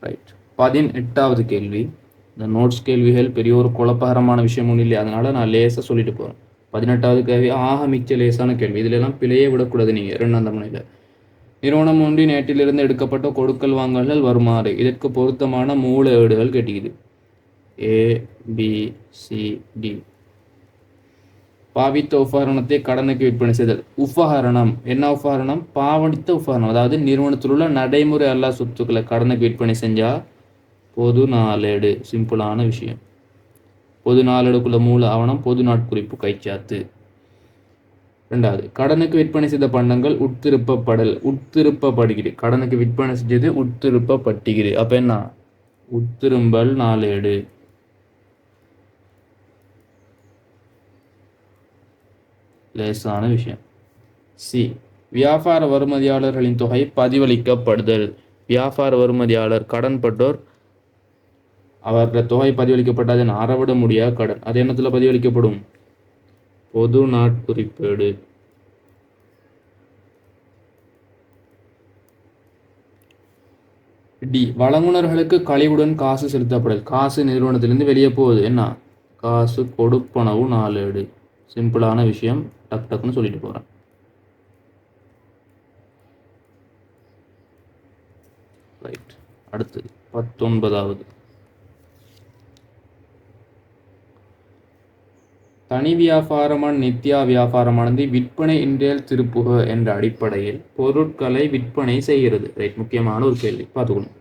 Right. 18வது கேள்வி. இந்த notes கேள்விகள் பெரிய ஒரு குழப்பகரமான விஷயம் ஒன்றும் இல்லை, அதனால நான் லேசாக சொல்லிட்டு போகிறேன். 18வது கேள்வி மிச்ச லேசான கேள்வி. இதுல எல்லாம் பிழையே விடக்கூடாது நீங்கள் 2ஆம் தவணையில். நிறுவனம் ஒன்றின் ஏட்டிலிருந்து எடுக்கப்பட்ட கொடுக்கல் வாங்கல்கள் வருமாறு இதற்கு பொருத்தமான மூல ஏடுகள் கேட்டிக்குது. ABCD. பாவித்த உபகரணத்தை கடனுக்கு விற்பனை செய்தல். உபகரணம் என்ன உபகரணம்? பாவனித்த உபகரணம். அதாவது நிறுவனத்தில் உள்ள நடைமுறை அல்லா சொத்துக்களை கடனுக்கு விற்பனை செஞ்சா பொது நாளேடு. சிம்பிளான விஷயம். பொது நாளேடுக்குள்ள மூல ஆவணம் பொது நாட்குறிப்பு கைச்சாத்து. 2வது, கடனுக்கு விற்பனை செய்த பண்டங்கள் உட்திருப்பப்படுகிறது. கடனுக்கு விற்பனை செஞ்சது உட்திருப்பப்பட்டுகிறது. அப்ப என்ன? உட்திரும்பல் நாளேடு. லேசான விஷயம். சி, வியாபார வருமதியாளர்களின் தொகை பதிவளிக்கப்படுதல். வியாபார வருமதியாளர் கடன்பட்டோர் அவர்கள் தொகை பதிவளிக்கப்பட்டது அறவிட முடியாத கடன். அது என்னத்துல பதிவளிக்கப்படும்? பொது நாட்குறிப்பேடு. டி, வழங்குனர்களுக்கு கழிவுடன் காசு செலுத்தப்படல். காசு நிறுவனத்திலிருந்து வெளியே போகுது. என்ன? காசு கொடுப்பனவு நாளேடு. சிம்பிளான விஷயம். டக் டக்குன்னு சொல்லிட்டு போறேன். ரைட். அடுத்தது 19வது. தனி வியாபாரமான நித்யா வியாபாரமானது விற்பனை இன்றியல் திருப்புக என்ற அடிப்படையில் பொருட்களை விற்பனை செய்கிறது. ரைட். முக்கியமான ஒரு கேள்வி, பார்த்துக்கணும்.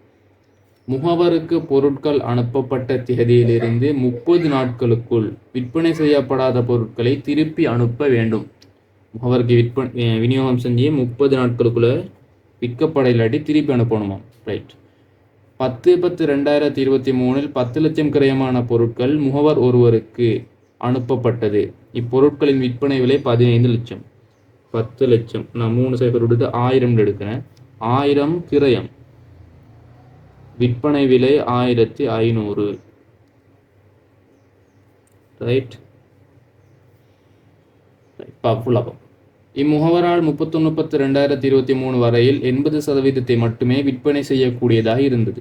முகவருக்கு பொருட்கள் அனுப்பப்பட்ட தேதியிலிருந்து 30 நாட்களுக்குள் விற்பனை செய்யப்படாத பொருட்களை திருப்பி அனுப்ப வேண்டும். முகவருக்கு விநியோகம் செஞ்சு 30 நாட்களுக்குள்ள விற்கப்பட இல்லாட்டி திருப்பி அனுப்பணுமா? ரைட். 10/10/2023 10 லட்சம் கிரயமான பொருட்கள் முகவர் ஒருவருக்கு அனுப்பப்பட்டது. இப்பொருட்களின் விற்பனை விலை 15 லட்சம். 10 லட்சம் நான் 3 சைபர் விடுத்து 1000 எடுக்கிறேன். 1000 கிரயம். விற்பனை விலை 1500. ரைட். இம்முகவரால் 31/10/2023 வரையில் 80% மட்டுமே விற்பனை செய்யக்கூடியதாக இருந்தது.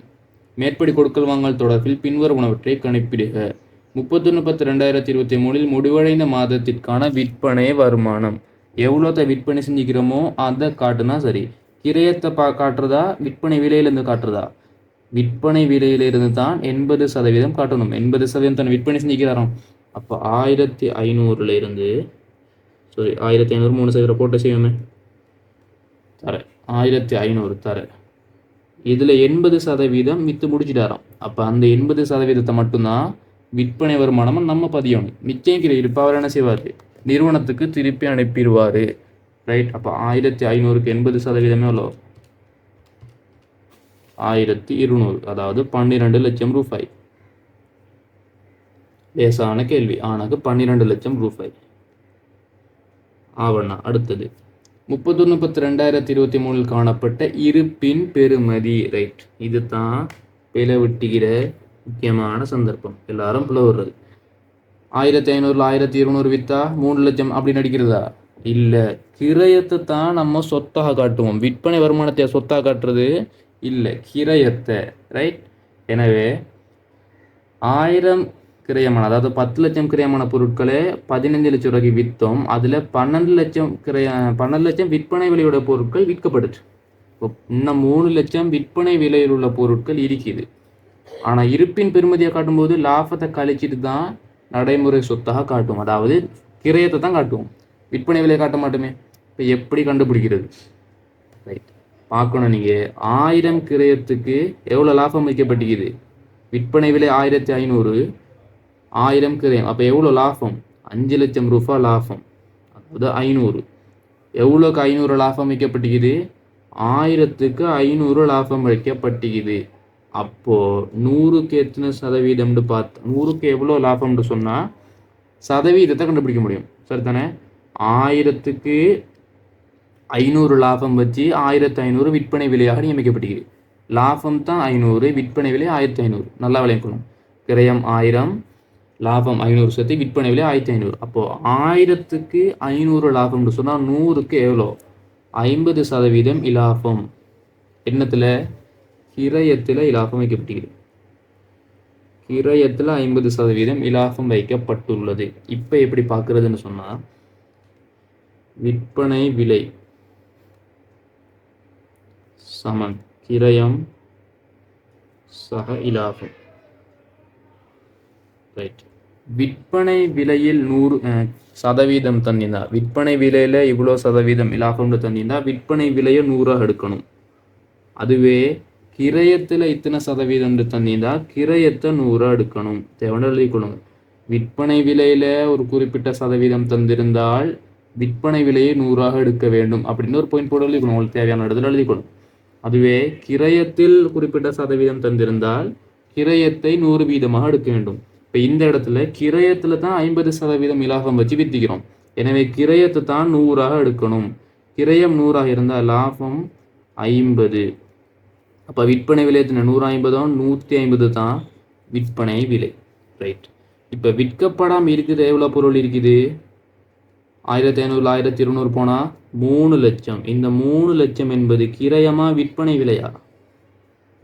மேற்படி கொடுக்கல் வாங்கல் தொடர்பில் பின்வருவனவற்றை கணிப்பிடுக. 31/10/2023 முடிவடைந்த மாதத்திற்கான விற்பனை வருமானம். எவ்வளோத்தை விற்பனை செஞ்சுக்கிறோமோ அதை காட்டுனா சரி. கிரயத்தை காட்டுறதா விற்பனை விலையிலிருந்து காட்டுறதா? விற்பனை விலையிலிருந்து தான் 80% காட்டணும். 80% தான் விற்பனை செஞ்சுக்கிறாராம். அப்போ 1500 இருந்து 1500 3 சைவரை போட்டு செய்வோமே. தர 1500 தர. இதுல 80% வித்து முடிச்சுட்டாராம். அப்ப அந்த 80% மட்டும்தான் விற்பனை வருமானம் நம்ம பதியணும். மிச்சம் இருப்ப அவர் என்ன செய்வாரு? நிறுவனத்துக்கு திருப்பி அனுப்பிடுவாரு. ரைட். அப்ப 1500க்கு 80% எவ்வளோ? 1200. அதாவது 12 லட்சம் ரூபாய். லேசான கேள்வி. ஆனாக்கு 12 லட்சம் ரூபாய். ஆவண்ணா. அடுத்தது 31/10/2023 காணப்பட்ட இருப்பின் பெறுமதி. ரைட். இதுதான் பிளவிட்டுகிற முக்கியமான சந்தர்ப்பம். எல்லாரும் பிளவுறது. 1500 1200 வித்தா 3 லட்சம் அப்படி நடிக்கிறதா? இல்ல. கிரயத்தை தான் நம்ம சொத்தாக காட்டுவோம். விற்பனை வருமானத்தை சொத்தாக காட்டுறது இல்ல, கிரயத்தை. ரைட். எனவே 1000 கிரயமான, அதாவது 10 லட்சம் கிரயமான பொருட்களே 15 லட்சம் ரூபாய்க்கு விற்றோம். அதில் 12 லட்சம் விற்பனை விலையோட பொருட்கள் விற்கப்படுச்சு. இன்னும் 3 லட்சம் விற்பனை விலையில் உள்ள பொருட்கள் இருக்குது. ஆனால் இருப்பின் பெறுமதியை காட்டும்போது லாபத்தை கழிச்சிட்டு தான் நடைமுறை சொத்தாக காட்டும். அதாவது கிரயத்தை தான் காட்டுவோம், விற்பனை விலையை காட்ட மாட்டோமே. இப்போ எப்படி கண்டுபிடிக்கிறது? ரைட். பார்க்கணும். நீங்கள் 1000 கிரயத்துக்கு எவ்வளோ லாபம் வைக்கப்பட்டிருக்குது? விற்பனை விலை 1500, 1000 கிரயம். அப்போ எவ்வளோ லாபம்? 5 லட்சம் ரூபாய் லாபம். அதாவது 500. எவ்வளோக்கு 500 லாபம் வைக்கப்பட்டிருக்குது? 1000க்கு 500 லாபம் வைக்கப்பட்டிருக்குது. அப்போ 100க்கு எத்தனை சதவீதம்னு பார்த்து 100க்கு எவ்வளோ லாபம்னு சொன்னால் சதவீதத்தை கண்டுபிடிக்க முடியும். சரிதானே? 1000க்கு 500 லாபம் வச்சு 1500 விற்பனை விலையாக நியமிக்கப்பட்டிருக்குது. லாபம் தான் 500, விற்பனை விலை 1500. நல்லா விளையாடணும். கிரயம் 1000, லாபம் 500 சேர்த்து விற்பனை விலை 1500. அப்போது 1000க்கு 500 லாபம்னு சொன்னால் 100க்கு எவ்வளோ? 50% இலாபம். என்னத்தில்? கிரயத்தில் இலாபம் வைக்கப்பட்டிருக்கிறது. கிரயத்தில் 50% இலாபம் வைக்கப்பட்டுள்ளது. இப்போ எப்படி பார்க்கறதுன்னு சொன்னால், விற்பனை விலை சமன் கிரயம் சக இலாபம். ரைட். விற்பனை விலையில் 100% தந்திருந்தா, விற்பனை விலையில இவ்வளோ சதவீதம் இலாபம்னு தந்திருந்தா விற்பனை விலையை 100 எடுக்கணும். அதுவே கிரயத்தில் இத்தனை சதவீதம் தந்திருந்தா கிரயத்தை 100 எடுக்கணும். தேவையான எழுதிக்கொள்ளுங்க. விற்பனை விலையில ஒரு குறிப்பிட்ட சதவீதம் தந்திருந்தால் விற்பனை விலையை 100 எடுக்க வேண்டும் அப்படின்னு ஒரு பாயிண்ட் போட எழுதிக்கணும். உங்களுக்கு தேவையான இடத்துல எழுதிக்கணும். அதுவே கிரயத்தில் குறிப்பிட்ட சதவீதம் தந்திருந்தால் கிரயத்தை 100% எடுக்க வேண்டும். இப்போ இந்த இடத்துல கிரயத்தில் தான் 50% இலாபம் வச்சு வித்திக்கிறோம். எனவே கிரயத்தை தான் 100 எடுக்கணும். கிரயம் 100 இருந்தால் லாபம் 50. அப்போ விற்பனை விலையத்தின 150 150 தான் விற்பனை விலை. ரைட். இப்போ விற்கப்படாமல் இருக்குது எவ்வளோ பொருள் இருக்குது? 1500 1200 போனால் 3 லட்சம். இந்த 3 லட்சம் என்பது கிரயமா விற்பனை விலையா?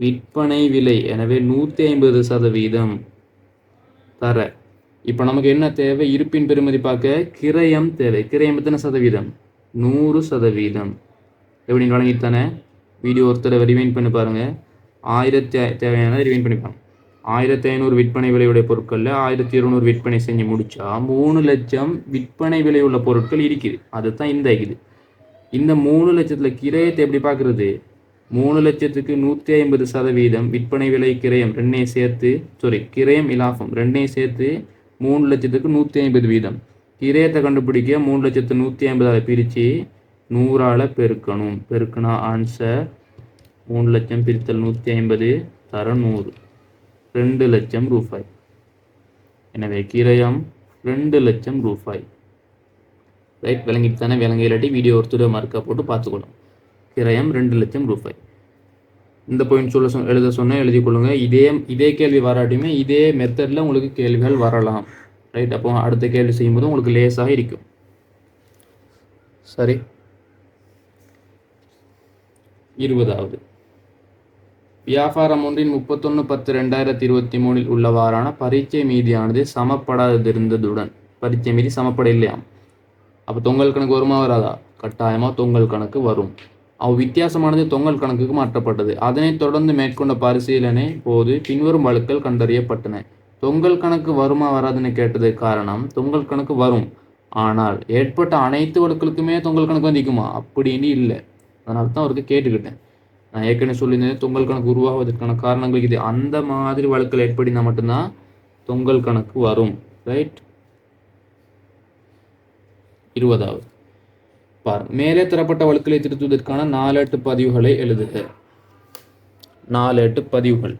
விற்பனை விலை. எனவே 150% தர. இப்போ நமக்கு என்ன தேவை? இருப்பின் பெறுமதி பார்க்க கிரயம் தேவை. கிரயம் எத்தனை சதவீதம்? 100%. எப்படி வழங்கித்தானே? வீடியோ ஒருத்தரை ரிவைண்ட் பண்ணி பாருங்க. 1000 தேவையான ரிவைண்ட் பண்ணி பாருங்க. 1500 விற்பனை விலையுடைய பொருட்களில் 1200 விற்பனை செஞ்சு முடிச்சா 3 லட்சம் விற்பனை விலை உள்ள பொருட்கள் இருக்குது. அதுதான் இந்த இருக்குது. இந்த 3 லட்சத்தில் கிரயத்தை எப்படி பார்க்கறது? 3 லட்சத்துக்கு 150% விற்பனை விலை கிரயம் ரெண்டையும் சேர்த்து, கிரயம் இலாபம் ரெண்டையும் சேர்த்து 3 லட்சத்துக்கு 150%. கிரயத்தை கண்டுபிடிக்க 3 லட்சத்து 150 பிரித்து 100 பெருக்கணும். பெருக்கினா ஆன்சர் 3 லட்சம் பிரித்தல் 150 தர 100, 2 லட்சம் ரூபாய். எனவே கிரயம் 2 லட்சம் ரூபாய். ரைட். விளங்கிட்டு தானே? விளங்க இல்லாட்டி வீடியோ ஒருத்தர் மார்க்கா போட்டு பார்த்துக்கணும். கிரயம் 2 லட்சம் ரூபாய். இந்த பாயிண்ட் எழுத சொன்னால் எழுதி கொள்ளுங்க. இதே கேள்வி வராட்டியுமே இதே மெத்தடில் உங்களுக்கு கேள்விகள் வரலாம். ரைட். அப்போ அடுத்த கேள்வி செய்யும்போது உங்களுக்கு லேசாக இருக்கும். சரி. 20வது வியாபாரம் ஒன்றின் 31/10/2023 உள்ளவாறான பரீட்சை மீதியானது சமப்படாதிருந்ததுடன், பரீட்சை மீதி சமப்பட இல்லையாம். அப்போ தொங்கல் கணக்கு வருமா வராதா? கட்டாயமாக தொங்கல் கணக்கு வரும். வித்தியாசமானது தொங்கல் கணக்குக்கு மாற்றப்பட்டது. அதனைத் தொடர்ந்து மேற்கொண்ட பரிசீலனை போது பின்வரும் வழக்குகள் கண்டறியப்பட்டன. தொங்கல் கணக்கு வருமா வராதுன்னு கேட்டது காரணம், தொங்கல் கணக்கு வரும், ஆனால் ஏற்பட்ட அனைத்து வழக்குகளுக்குமே தொங்கல் கணக்கு வந்திக்குமா அப்படின்னு இல்லை. அதனால தான் அவருக்கு கேட்டுக்கிட்டேன். நான் ஏற்கனவே சொல்லியிருந்தேன் தொங்கல் கணக்கு உருவாகுவதற்கான காரணங்கள் இது. அந்த மாதிரி வழக்குகள் ஏற்படினா மட்டும்தான் தொங்கல் கணக்கு வரும். ரைட். 20வது பாருங்க. மேலே தரப்பட்ட வழக்குகளை திருத்துவதற்கான 4 பதிவுகளை எழுதுக. 4 பதிவுகள்.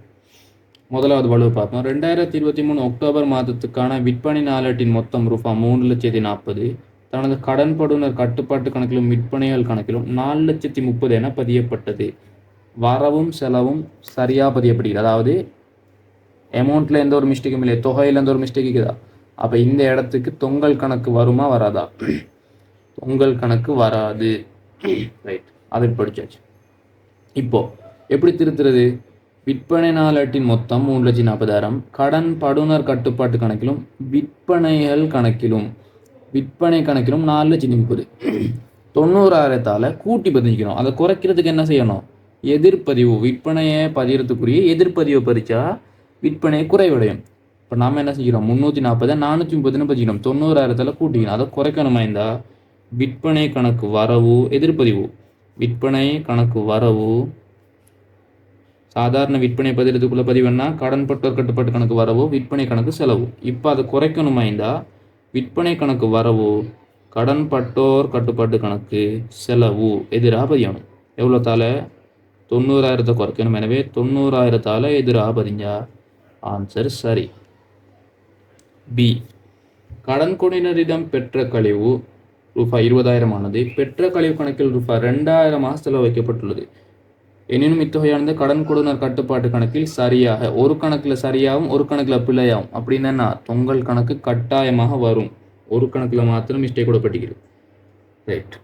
முதலாவது வலுவை பார்ப்போம். 2023 அக்டோபர் மாதத்துக்கான விற்பனை நாளேட்டின் மொத்தம் ரூபாய் 3,40,000 தனது கடன்படுனர் கட்டுப்பாட்டு கணக்கிலும் விற்பனைகள் கணக்கிலும் 4,30,000 என பதியப்பட்டது. வரவும் செலவும் சரியாக பதியப்படுகிறது. அதாவது அமௌண்ட்டில் எந்த ஒரு மிஸ்டேக்கும் இல்லை, தொகையில் எந்த ஒரு மிஸ்டேக் இருக்குதா? அப்போ இந்த இடத்துக்கு தொங்கல் கணக்கு வருமா வராதா? தொங்கல் கணக்கு வராது. ரைட். அதை படிச்சாச்சு. இப்போ எப்படி திருத்துறது? விற்பனை நாளேட்டின் மொத்தம் 3,40,000 கடன் படுனர் கட்டுப்பாட்டு கணக்கிலும் விற்பனை கணக்கிலும் 4,30,000. 90,000 கூட்டி பதிஞ்சிக்கணும். அதை குறைக்கிறதுக்கு என்ன செய்யணும்? எதிர்பதிவு. விற்பனையை பதிகிறதுக்குரிய எதிர்பதிவை பறிச்சா விற்பனை குறைவடையும். இப்போ நாம் என்ன செய்கிறோம்? 340 430 பதிக்கணும். 90,000 கூட்டிக்கணும். அதை குறைக்கணுமா? இந்த விற்பனை கணக்கு வரவு எதிர்பதிவு. விற்பனை கணக்கு வரவு சாதாரண விற்பனை பதிகிறதுக்குள்ள பதிவுன்னா கடன்பட்டோர் கட்டுப்பாட்டு கணக்கு வரவு, விற்பனை கணக்கு செலவு. இப்போ அதை குறைக்கணுமா? இந்த விற்பனை கணக்கு வரவு கடன்பட்டோர் கட்டுப்பாட்டு கணக்கு செலவு எதிராக பதியணும். எவ்வளோ 90,000 குறைக்கணும். எனவே 90,000 எதிராக பதிஞ்சா ஆன்சர் சரி. பி. கடன் கொடியினரிடம் பெற்ற கழிவு ரூபாய் 20,000 ஆனது பெற்ற கழிவு கணக்கில் ரூபாய் 2,000 செலவு வைக்கப்பட்டுள்ளது. எனினும் இத்தொகையானது கடன் கொடுனர் கட்டுப்பாட்டு கணக்கில் சரியாக, ஒரு கணக்கில் சரியாகவும் ஒரு கணக்கில் பிழையாகும். அப்படின்னா தொங்கல் கணக்கு கட்டாயமாக வரும். ஒரு கணக்கில் மாத்திரம் மிஸ்டேக் கொடுப்பட்டிருக்கிறது. ரைட்.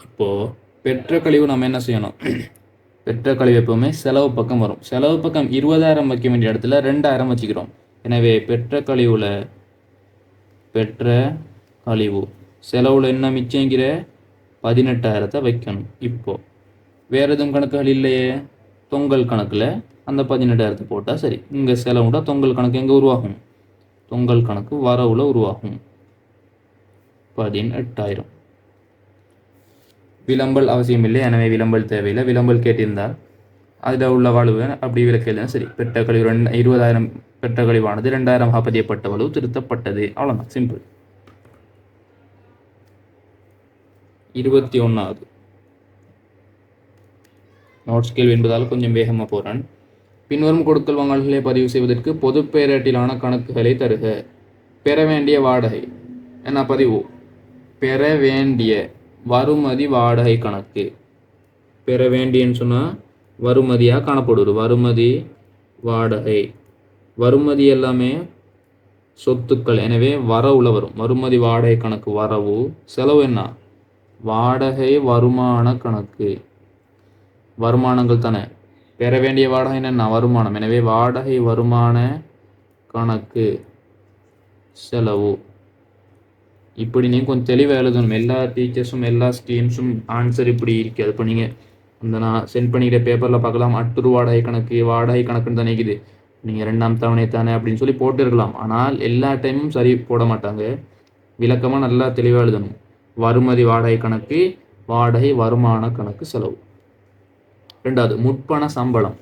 இப்போ பெற்ற கழிவு நம்ம என்ன செய்யணும்? பெற்ற கழிவு எப்பவுமே செலவு பக்கம் வரும். செலவு பக்கம் 20,000 வைக்க வேண்டிய இடத்துல 2,000 வச்சுக்கிறோம். எனவே பெற்ற கழிவுல பெற்ற கழிவு செலவுல என்ன மிச்சங்கிற 18,000 வைக்கணும். இப்போ வேற எதுவும் கணக்குகள் இல்லையே, தொங்கல் கணக்கில் அந்த 18,000 போட்டால் சரி. இங்கே செலவுண்டா தொங்கல் கணக்கு எங்கே உருவாகும்? தொங்கல் கணக்கு வரவுல உருவாகும். 18,000. விளம்பல் அவசியம் இல்லை, எனவே விளம்பல் தேவையில்லை. விளம்பல் கேட்டிருந்தால் அதில் உள்ள வலுவை அப்படி விளக்கலாம். சரி, பெற்ற கழிவு 20,000 பெற்ற கழிவானது 2,000 பதியப்பட்ட வலு திருத்தப்பட்டது. அவ்வளோதான், சிம்பிள். 21வது நோட்ஸ் கேள்வி என்பதால் கொஞ்சம் வேகமாக போகிறேன். பின்வரும் கொடுக்கல் வாங்கல்களை பதிவு செய்வதற்கு பொது பெயரேட்டிலான கணக்குகளை தருக. பெற வேண்டிய வாடகை என்ன பதிவு? பெற வேண்டிய வருமதி வாடகை கணக்கு. பெற வேண்டியன்னு சொன்னால் வருமதியாக காணப்படுது. வருமதி வாடகை, வருமதி எல்லாமே சொத்துக்கள், எனவே வரவுல வரும். வருமதி வாடகை கணக்கு வரவு. செலவு என்ன? வாடகை வருமான கணக்கு. வருமானங்கள் தானே. பெற வேண்டிய வாடகை என்ன? வருமானம். எனவே வாடகை வருமான கணக்கு செலவு. இப்படி நீங்கள் கொஞ்சம் தெளிவாக எழுதணும். எல்லா டீச்சர்ஸும் எல்லா ஸ்கீம்ஸும் ஆன்சர் இப்படி இருக்காது. இப்போ நீங்கள் அந்த நான் சென்ட் பண்ணிக்கிற பேப்பரில் பார்க்கலாம், அட்டுரு வாடகை கணக்கு வாடகை கணக்குன்னு தானே இருக்குது. நீங்கள் 2ஆம் தவணை தானே அப்படின்னு சொல்லி போட்டு இருக்கலாம். ஆனால் எல்லா டைமும் சரி போட மாட்டாங்க. விளக்கமாக நல்லா தெளிவாக எழுதணும். வருமதி வாடகை கணக்கு வாடகை வருமான கணக்கு செலவு. 2வது முற்பண சம்பளம்.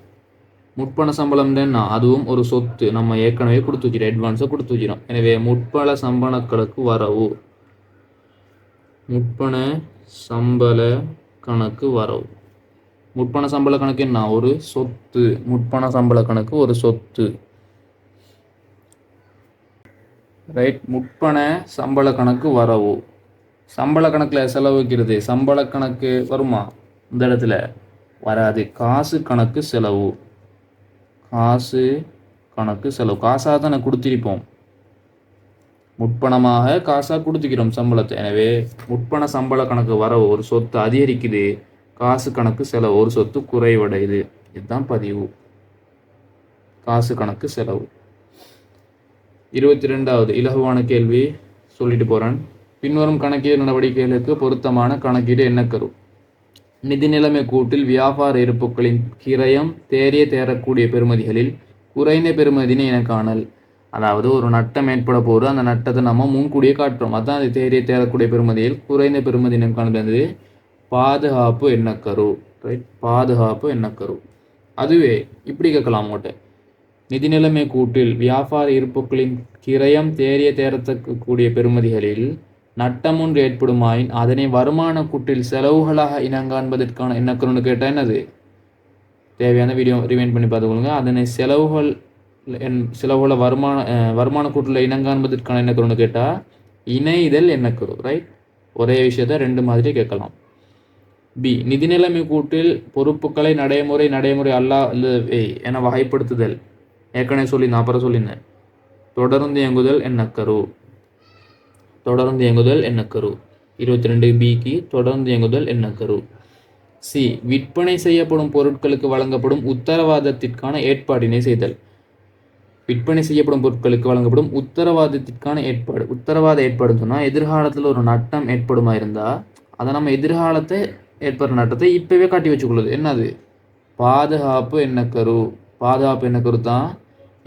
முற்பண சம்பளம் என்ன? அதுவும் ஒரு சொத்து. நம்ம ஏற்கனவே கொடுத்து வச்சிடும், அட்வான்ஸை கொடுத்து வச்சிடும். எனவே முற்பண சம்பள கணக்கு வரவு. முற்பண சம்பள கணக்கு வரவு. முற்பண சம்பள கணக்கு என்ன? ஒரு சொத்து. முற்பண சம்பள கணக்கு ஒரு சொத்து. ரைட். முற்பண சம்பள கணக்கு வரவு. சம்பள கணக்கில் செலவு வைக்கிறது. சம்பள கணக்கு வருமா? இந்த இடத்துல வராது. காசு கணக்கு செலவு. காசு கணக்கு செலவு. காசாக தானே கொடுத்திருப்போம். முற்பணமாக காசாக கொடுத்துக்கிறோம் சம்பளத்தை. எனவே முற்பண சம்பள கணக்கு வரவு. ஒரு சொத்து அதிகரிக்குது. காசு கணக்கு செலவு. ஒரு சொத்து குறைவடையுது. இதுதான் பதிவு. காசு கணக்கு செலவு. 22வது இலகுவான கேள்வி சொல்லிட்டு போகிறேன். பின்வரும் கணக்கீடு நடவடிக்கைகளுக்கு பொருத்தமான கணக்கீடு என்ன கரு? நிதி நிலைமை கூட்டில் வியாபார இருப்புகளின் கிரயம் தேறிய தேரக்கூடிய பெறுமதிகளில் குறைந்த பெறுமதினை என காணல். அதாவது ஒரு நட்டம் ஏற்பட போது அந்த நட்டத்தை நம்ம முன்கூடியே காட்டுறோம். அதான் அது தேறிய தேரக்கூடிய பெறுமதியில் குறைந்த பெறுமதினை காணுது. பாதுகாப்பு எண்ணக்கரு. ரைட். பாதுகாப்பு எண்ணக்கரு. அதுவே இப்படி கேட்கலாம் உங்கள்கிட்ட. நிதி நிலைமை கூட்டில் வியாபார இருப்புகளின் கிரயம் தேறிய தேரத்தக்கூடிய பெறுமதிகளில் நட்டம் ஒன்று ஏற்படுமாயின் அதனை வருமான கூட்டில் செலவுகளாக இனங்காண்பதற்கான எண்ணக்கருன்னு கேட்டால் என்னது? தேவையான வீடியோ ரிவைண்ட் பண்ணி பார்த்துக்கொள்ளுங்க. அதனை செலவுகளை வருமான கூட்டில் இனங்காண்பதற்கான எண்ணக்கருன்னு கேட்டால் இணைதல் எண்ணக்கரு. ரைட். ஒரே விஷயத்தை 2 மாதிரி கேட்கலாம். பி. நிதி நிலைமை கூட்டில் பொறுப்புகளை நடைமுறை அல்லாதவை என வகைப்படுத்துதல். ஏற்கனவே சொல்லியிருந்தேன், அப்புறம் சொல்லியிருந்தேன். தொடர்ந்து இயங்குதல் எண்ணக்கரு. தொடர்ந்து இயங்குதல் எண்ணக்கரு. 22 பிக்கு தொடர்ந்து இயங்குதல் எண்ணக்கரு. சி. விற்பனை செய்யப்படும் பொருட்களுக்கு வழங்கப்படும் உத்தரவாதத்திற்கான ஏற்பாடினை செய்தல். விற்பனை செய்யப்படும் பொருட்களுக்கு வழங்கப்படும் உத்தரவாதத்திற்கான ஏற்பாடு. உத்தரவாத ஏற்பாடுன்னு சொன்னால் எதிர்காலத்தில் ஒரு நட்டம் ஏற்படுமா இருந்தால் அதை நம்ம எதிர்காலத்தை ஏற்படுற நட்டத்தை இப்போவே காட்டி வச்சுக்கொள்ளுது. என்னது? பாதுகாப்பு எண்ணக்கரு. பாதுகாப்பு எண்ணக்கரு தான்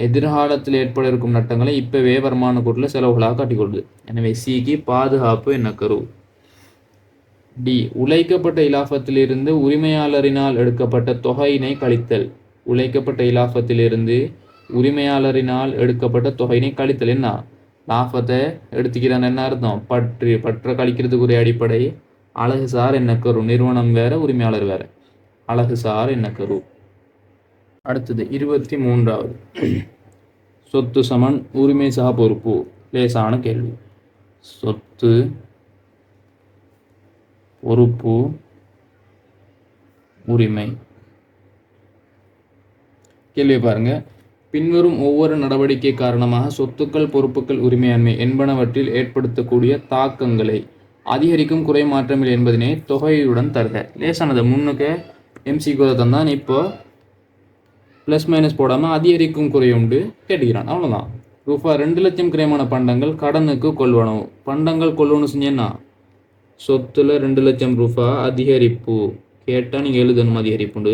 எதிர்காலத்தில் ஏற்பட இருக்கும் நட்டங்களை இப்போவே வருமான கூட்டில் செலவுகளாக காட்டிக்கொள்ளுது. எனவே சிக்கு பாதுகாப்பு எண்ணக்கரு. டி. உழைக்கப்பட்ட இலாபத்திலிருந்து உரிமையாளரினால் எடுக்கப்பட்ட தொகையினை கழித்தல். உழைக்கப்பட்ட இலாபத்திலிருந்து உரிமையாளரினால் எடுக்கப்பட்ட தொகையினை கழித்தல். என்ன? லாபத்தை எடுத்துக்கிறான்னு என்ன அர்த்தம்? பற்ற கழிக்கிறதுக்குரிய அடிப்படை அழகுசார் எண்ணக்கரு. நிறுவனம் வேற, உரிமையாளர் வேற. அழகுசார் எண்ணக்கரு. அடுத்தது 23வது சொத்து சமன் உரிமை சா பொறுப்பு. லேசான கேள்வி. சொத்து பொறுப்பு உரிமை. கேள்வி பாருங்க. பின்வரும் ஒவ்வொரு நடவடிக்கை காரணமாக சொத்துக்கள் பொறுப்புகள் உரிமையாண்மை என்பனவற்றில் ஏற்படுத்தக்கூடிய தாக்கங்களை அதிகரிக்கும் குறை மாற்றமில்லை என்பதனை தொகையுடன் தருக. லேசானது. முன்னுக்கு எம்சிக்கு தந்தான் இப்போ ப்ளஸ் மைனஸ் போடாமல் அதிகரிக்கும் குறையுண்டு கேட்டுக்கிறான். அவ்வளோதான். ரூபா 2 லட்சம் கிரயமான பண்டங்கள் கடனுக்கு கொள்வனவு. பண்டங்கள் கொள்வனவு செஞ்சேன்னா சொத்துல 2 லட்சம் ரூபா அதிகரிப்பு கேட்டால் நீங்கள் எழுதணும் அதிகரிப்புண்டு.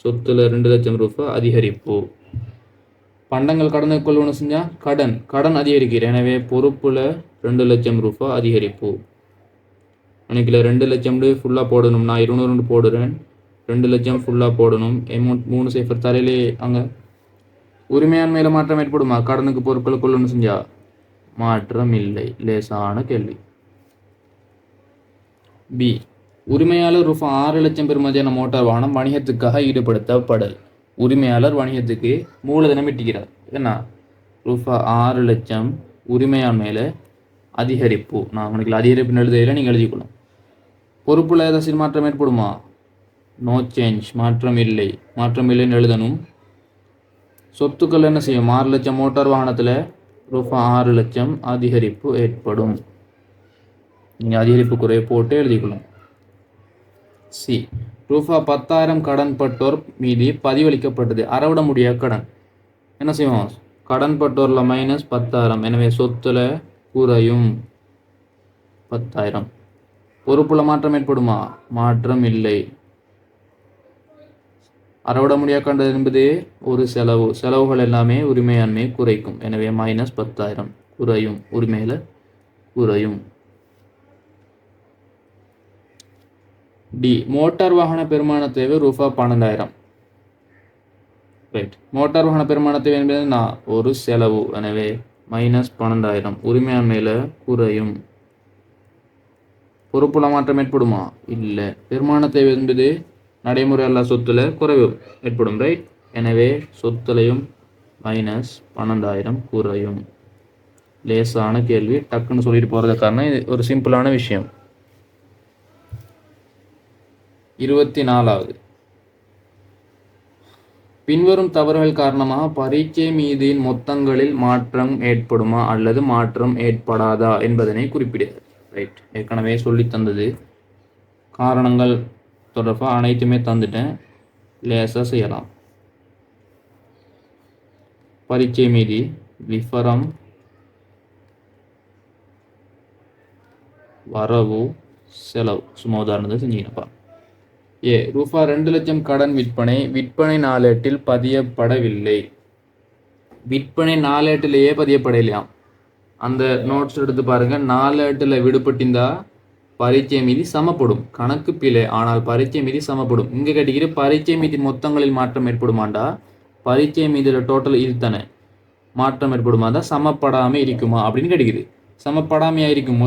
சொத்துல 2 லட்சம் ரூபா அதிகரிப்பு. பண்டங்கள் கடனுக்கு கொள்வனவு செஞ்சால் கடன் அதிகரிக்கிறேன். எனவே பொறுப்புல 2 லட்சம் ரூபா அதிகரிப்பு. அன்னைக்குல 2 லட்சம் ஃபுல்லாக போடணும். நான் 200 போடுறேன். 2 லட்சம் ஃபுல்லாக போடணும். அமௌண்ட் 3 சைஃபர் தரையிலே அங்கே உரிமையாண்மையில மாற்றம் ஏற்படுமா? கடனுக்கு பொருட்களை கொள்ளணும் செஞ்சா மாற்றம் இல்லை. லேசான கேள்வி. பி, உரிமையாளர் ரூபா 6 லட்சம் பெறுமதியான மோட்டார் வாகனம் வணிகத்துக்காக ஈடுபடுத்தப்படல். உரிமையாளர் வணிகத்துக்கு மூலதனம் இட்டிக்கிறார். என்ன? ரூபா 6 லட்சம் உரிமையாண்மையில அதிகரிப்பு. நான் உனக்கு அதிகரிப்பு எழுதையில நீங்கள் எழுதிக்கணும். பொறுப்புல ஏதாச்சும் மாற்றம் ஏற்படுமா? நோ சேஞ்ச், மாற்றம் இல்லை. மாற்றம் இல்லைன்னு எழுதணும். சொத்துக்கள் என்ன செய்யும்? 6 லட்சம் மோட்டார் வாகனத்தில் ரூபா 6 லட்சம் அதிகரிப்பு ஏற்படும். நீங்கள் அதிகரிப்பு குறைய போட்டு எழுதிக்கணும். சி, ரூபா 10,000 கடன்பட்டோர் மீது பதிவளிக்கப்பட்டது. அறவிட முடியாத கடன். என்ன செய்வோம்? கடன்பட்டோரில் மைனஸ் 10,000. எனவே சொத்துல குறையும் 10,000. பொறுப்புல மாற்றம் ஏற்படுமா? மாற்றம் இல்லை. அறவிட முடியாத கடன் என்பது ஒரு செலவுகள் எல்லாமே உரிமையாண்மையை குறைக்கும். எனவே மைனஸ் 10,000 குறையும். உரிமையில குறையும். டி, மோட்டார் வாகன பெருமான தேவை ரூபா 12,000. ரைட். மோட்டார் வாகன பெருமான தேவை என்பது ஒரு செலவு. எனவே மைனஸ் 12,000 உரிமையாண்மையில குறையும். பொறுப்புல மாற்றம் ஏற்படுமா? இல்லை. பெருமான தேவை என்பது நடைமுறை அல்ல சொத்துல குறைவு ஏற்படும். ரைட். எனவே சொத்துலையும் மைனஸ் 12,000 குறையும். லேசான கேள்வி, டக்குன்னு சொல்லிட்டு போகிறது காரணம் இது ஒரு சிம்பிளான விஷயம். 24வது, பின்வரும் தவறுகள் காரணமாக பரீட்சை மீதின் மொத்தங்களில் மாற்றம் ஏற்படுமா அல்லது மாற்றம் ஏற்படாதா என்பதனை குறிப்பிடுக. ரைட். ஏற்கனவே சொல்லி தந்தது. காரணங்கள் தொடர்பாக அனைத்துமே தந்துட்டேன். லேசாக செய்யலாம். பரீட்சை மீதி விவரம், வரவு, செலவு. சும்மா உதாரணத்தை செஞ்சீங்கப்பா. ஏ, ரூபா 2 லட்சம் கடன் விற்பனை நாளேட்டில் பதியப்படவில்லை. விற்பனை நாளேட்டிலேயே பதியப்படலையாம். அந்த நோட்ஸ் எடுத்து பாருங்க. நாளேட்டில் விடுபட்டிருந்தா பரீட்சை மீதி சமப்படும். கணக்கு பிழை, ஆனால் பரீட்சை மீதி சமப்படும். இங்கே கேட்டுக்கிற பரீட்சை மீதி மொத்தங்களில் மாற்றம் ஏற்படுமாண்டா பரீட்சை மீதில டோட்டல் இதுதானே மாற்றம் ஏற்படுமாண்டா சமப்படாமல் இருக்குமா அப்படின்னு கேட்டுக்குது. சமப்படாமையா இருக்கும்.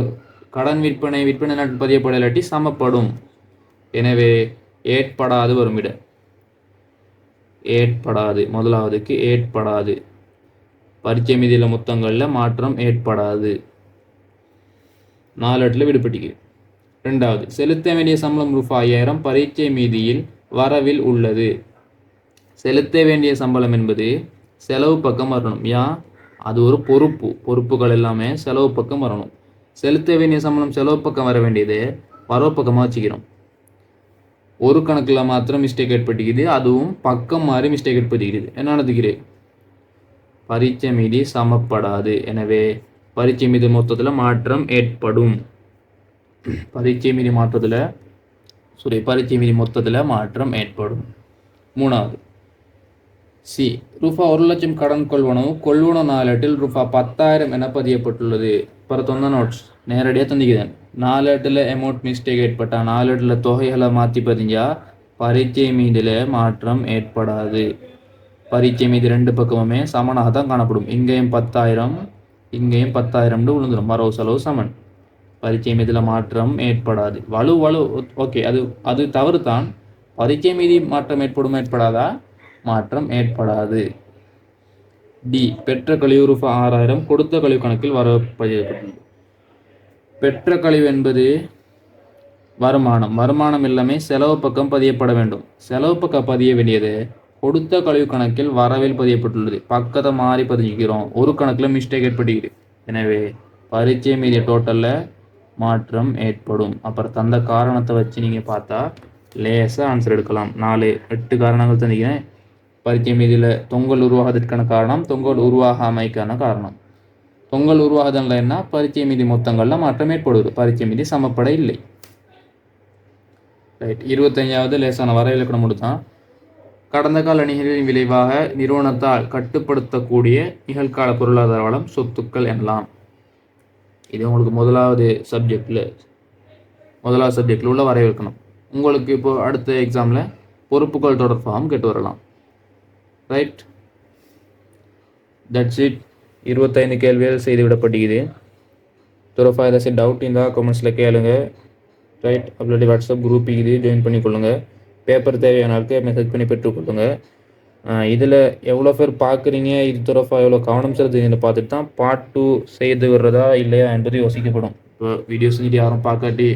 கடன் விற்பனை நாட்டில் பதியப்படலாட்டி சமப்படும். எனவே ஏற்படாது வரும். இட ஏற்படாது. முதலாவதுக்கு ஏற்படாது. பரீட்சை மீதியில் மொத்தங்களில் மாற்றம் ஏற்படாது. 4 இடத்துல விடுபட்டிக்கு. 2வது, செலுத்த வேண்டிய சம்பளம் ரூபாய் 5,000 பரீட்சை மீதியில் வரவில் உள்ளது. செலுத்த வேண்டிய சம்பளம் என்பது செலவு பக்கம் வரணும். அது ஒரு பொறுப்புகள் எல்லாமே செலவு பக்கம் வரணும். செலுத்த வேண்டிய சம்பளம் செலவு பக்கம் வர வேண்டியது வரவு பக்கமாக வச்சுக்கிறோம். ஒரு கணக்கில் மாத்திரம் மிஸ்டேக் ஏற்பட்டுக்குது. அதுவும் பக்கம் மாறி மிஸ்டேக் ஏற்பட்டுக்கிறது. என்ன நடந்துக்கிறேன்? பரீட்சை மீதி சமப்படாது. எனவே பரீட்சை மீதி மொத்தத்தில் மாற்றம் ஏற்படும். பரீட்சை மீதி மொத்தத்தில் மாற்றம் ஏற்படும். 3வது, சி, ரூபா 1 லட்சம் கடன் கொள்வனவு நாளேட்டில் ரூபா 10,000 என பதியப்பட்டுள்ளது. தொந்த நோட்ஸ் நேரடியாக தந்திக்கிறேன். நாளேட்டில் அமௌண்ட் மிஸ்டேக் ஏற்பட்டா நாளேட்டில் தொகைகளை மாற்றி பதிஞ்சா பரீட்சை மீதில் மாற்றம் ஏற்படாது. பரீட்சை மீதி 2 பக்கமுமே சமனாக தான் காணப்படும். இங்கேயும் 10,000 இங்கேயும் 10,000 விழுந்துடும். வரவு செலவு சமன். பரீட்சை மீதில் மாற்றம் ஏற்படாது. வலு ஓகே, அது தவறு தான். பரீட்சை மீதி மாற்றம் ஏற்படாதா? மாற்றம் ஏற்படாது. டி, பெற்ற கழிவு ரூபாய் 6,000 கொடுத்த கழிவு கணக்கில் பதியப்பட்டுள்ளது. பெற்ற கழிவு என்பது வருமானம் எல்லாமே செலவு பக்கம் பதியப்பட வேண்டும். செலவு பக்கம் பதிய வேண்டியது கொடுத்த கழிவு கணக்கில் வரவில் பதியப்பட்டுள்ளது. பக்கத்தை மாறி பதிஞ்சிக்கிறோம். ஒரு கணக்கில் மிஸ்டேக் ஏற்படுகிறது. எனவே பரீட்சை மீதிய டோட்டலில் மாற்றம் ஏற்படும். அப்புறம் தந்த காரணத்தை வச்சு நீங்கள் பார்த்தா லேசாக ஆன்சர் எடுக்கலாம். 4 8 காரணங்கள் தந்திக்கிறேன். பரீட்சை மீதியில் தொங்கல் உருவாவதற்கான காரணம், தொங்கல் உருவாகாமைக்கான காரணம். தொங்கல் உருவாகுதல்ல என்ன, பரீட்சை மீதி மொத்தங்களில் மாற்றம் ஏற்படுவது, பரீட்சை மீதி சமப்பட இல்லை. ரைட். 25வது லேசான வரைவிலக்கணம் கொடுத்தான். கடந்த கால நிகழ்வின் விளைவாக நிறுவனத்தால் கட்டுப்படுத்தக்கூடிய நிகழ்கால பொருளாதார வளம் சொத்துக்கள் எனலாம். இது உங்களுக்கு முதலாவது சப்ஜெக்டில் உள்ள வரைவிலக்கணம். உங்களுக்கு இப்போ அடுத்த எக்ஸாமில் பொறுப்புகள் தொடர்பாகவும் கேட்டு வரலாம். Right, that's it. 25 கேள்விகள் செய்துவிடப்பட்டிருக்குது. துறப்பாக ஏதாச்சும் டவுட் இருந்தால் கமெண்ட்ஸில் கேளுங்க. ரைட், அப்படி வாட்ஸ்அப் குரூப் இது ஜாயின் பண்ணிக்கொள்ளுங்க. பேப்பர் தேவையானாலுக்கு மெசேஜ் பண்ணி பெற்றுக்கொள்ளுங்க. இதில் எவ்வளோ பேர் பார்க்குறீங்க, இது துறப்பாக எவ்வளோ கவனம் செலுத்துறீங்கன்னு பார்த்துட்டு தான் பார்ட் 2 செய்து வர்றதா இல்லையா என்பது யோசிக்கப்படும். இப்போ வீடியோ செஞ்சுட்டு யாரும் பார்க்காட்டி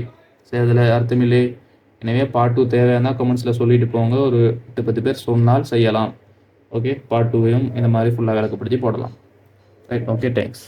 செய்யறதில் அர்த்தமில்லை. எனவே பார்ட் 2 தேவையான கமெண்ட்ஸில் சொல்லிட்டு போங்க. ஒரு 8-10 பேர் சொன்னால் செய்யலாம். ஓகே, பார்ட் 2வையும் இந்த மாதிரி ஃபுல்லாக விளக்கப்படுத்தி போடலாம். Right, okay, thanks.